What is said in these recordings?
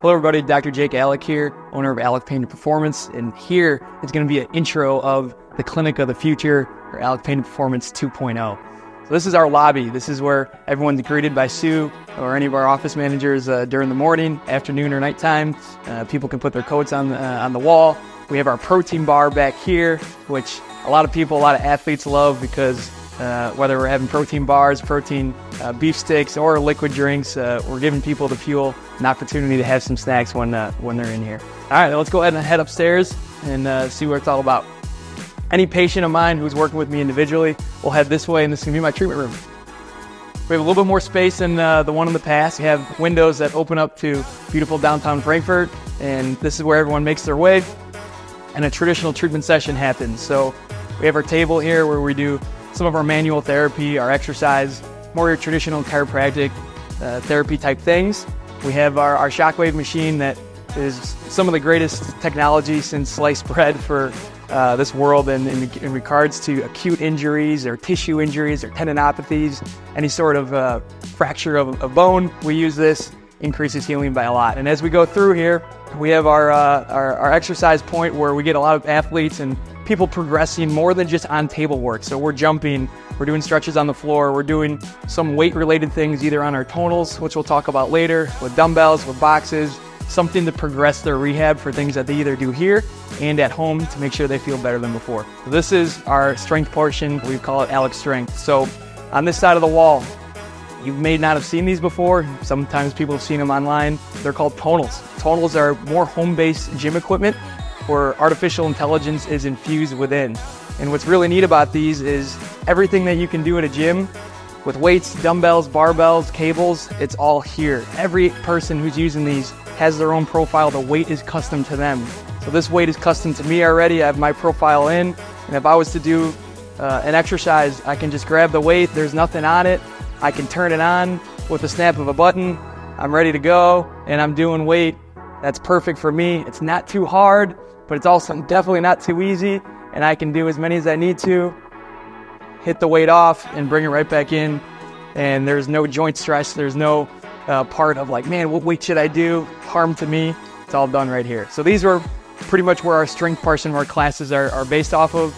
Hello everybody, Dr. Jake Aleck here, owner of Aleck Pain and Performance, and here is going to be an intro of the clinic of the future, or Aleck Pain and Performance 2.0. So this is our lobby. This is where everyone's greeted by Sue or any of our office managers during the morning, afternoon, or nighttime. People can put their coats on the wall. We have our protein bar back here, which a lot of athletes love because whether we're having protein bars, protein beef sticks, or liquid drinks, we're giving people the fuel and opportunity to have some snacks when they're in here. All right, let's go ahead and head upstairs and see what it's all about. Any patient of mine who's working with me individually will head this way, and this is going to be my treatment room. We have a little bit more space than the one in the past. We have windows that open up to beautiful downtown Frankfurt, and this is where everyone makes their way, and a traditional treatment session happens. So we have our table here where we do some of our manual therapy, our exercise, more your traditional chiropractic therapy type things. We have our shockwave machine that is some of the greatest technology since sliced bread for this world, and in regards to acute injuries or tissue injuries or tendinopathies, any sort of fracture of bone, we use this, increases healing by a lot. And as we go through here, we have our exercise point where we get a lot of athletes and people progressing more than just on table work. So we're jumping, we're doing stretches on the floor, we're doing some weight related things either on our tonals, which we'll talk about later, with dumbbells, with boxes, something to progress their rehab for things that they either do here and at home to make sure they feel better than before. So this is our strength portion. We call it Aleck Strength. So on this side of the wall, you may not have seen these before. Sometimes people have seen them online. They're called tonals. Tonals are more home-based gym equipment where artificial intelligence is infused within. And what's really neat about these is everything that you can do at a gym with weights, dumbbells, barbells, cables, it's all here. Every person who's using these has their own profile. The weight is custom to them. So this weight is custom to me already. I have my profile in, and if I was to do an exercise, I can just grab the weight. There's nothing on it. I can turn it on with a snap of a button. I'm ready to go, and I'm doing weight. That's perfect for me. It's not too hard, but it's also definitely not too easy, and I can do as many as I need to, hit the weight off, and bring it right back in, and there's no joint stress. There's no part of like, man, what weight should I do? Harm to me. It's all done right here. So these are pretty much where our strength portion of our classes are based off of.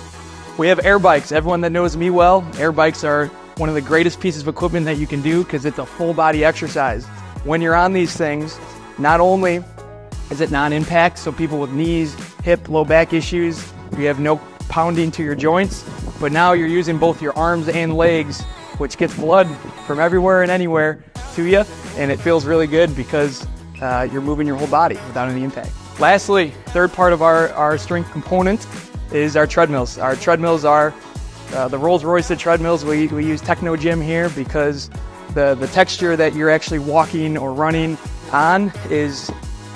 We have air bikes. Everyone that knows me well, air bikes are one of the greatest pieces of equipment that you can do because it's a full body exercise. When you're on these things, not only is it non-impact, so people with knees, hip, low back issues, you have no pounding to your joints, but now you're using both your arms and legs, which gets blood from everywhere and anywhere to you, and it feels really good because you're moving your whole body without any impact. Lastly, third part of our strength component is our treadmills. Our treadmills are the Rolls-Royce treadmills. We use Techno Gym here because the texture that you're actually walking or running on is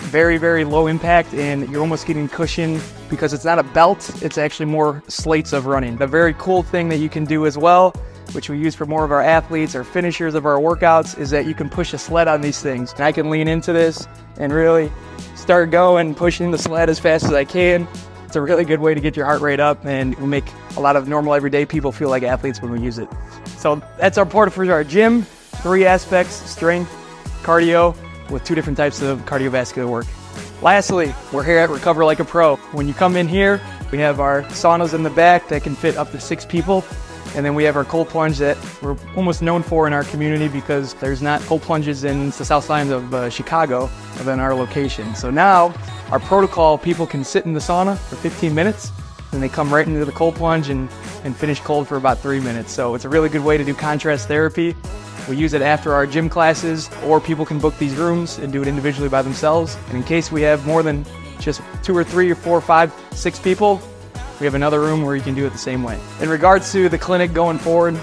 very, very low impact, and you're almost getting cushion because it's not a belt, it's actually more slates of running. The very cool thing that you can do as well, which we use for more of our athletes or finishers of our workouts, is that you can push a sled on these things. And I can lean into this and really start going, pushing the sled as fast as I can. It's a really good way to get your heart rate up, and it will make a lot of normal everyday people feel like athletes when we use it. So that's our part for our gym. 3 aspects: strength, cardio, with 2 different types of cardiovascular work. Lastly, we're here at Recover Like a Pro. When you come in here, we have our saunas in the back that can fit up to 6 people. And then we have our cold plunge that we're almost known for in our community because there's not cold plunges in the south side of Chicago than our location. So now our protocol, people can sit in the sauna for 15 minutes, and they come right into the cold plunge and finish cold for about 3 minutes. So it's a really good way to do contrast therapy. We use it after our gym classes, or people can book these rooms and do it individually by themselves. And in case we have more than just 2 or 3 or 4 or 5, 6 people, we have another room where you can do it the same way. In regards to the clinic going forward,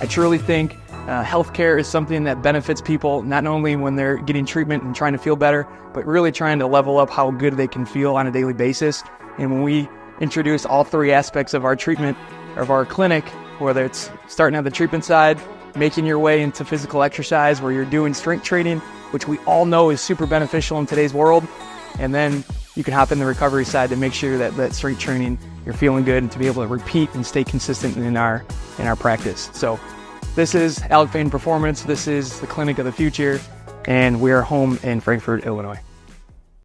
I truly think healthcare is something that benefits people not only when they're getting treatment and trying to feel better, but really trying to level up how good they can feel on a daily basis. And when we introduce all 3 aspects of our treatment, of our clinic, whether it's starting at the treatment side, making your way into physical exercise where you're doing strength training, which we all know is super beneficial in today's world, and then you can hop in the recovery side to make sure that strength training, you're feeling good and to be able to repeat and stay consistent in our practice. So this is Aleck Pain Performance. This is the clinic of the future, and we are home in Frankfurt, Illinois.